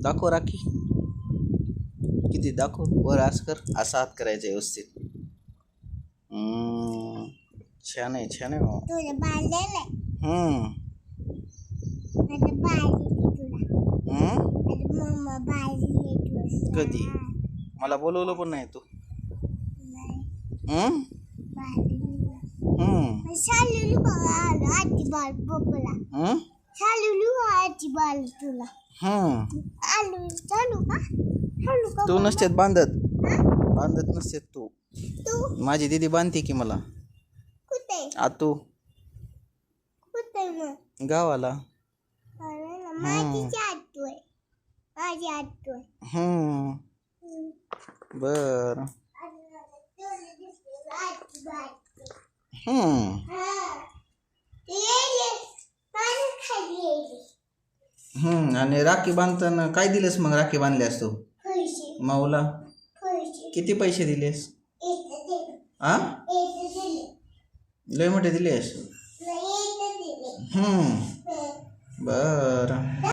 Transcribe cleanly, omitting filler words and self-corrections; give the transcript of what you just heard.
दाखव राखी किती दाखव. वर असं कर, असा हात करायचा व्यवस्थित. छान आहे, छान आहे भाऊ. कधी मला बोलवलं पण नाही तू. तू नसतेत बांधत नसतेत तू. माझी दीदी बांधते की मला. आतू गावाला. बर. आणि राखी बांधताना काय दिलेस मग? राखी बांधल्यास तू माऊला किती पैसे दिलेस? लय मोठे दिलेस. बर.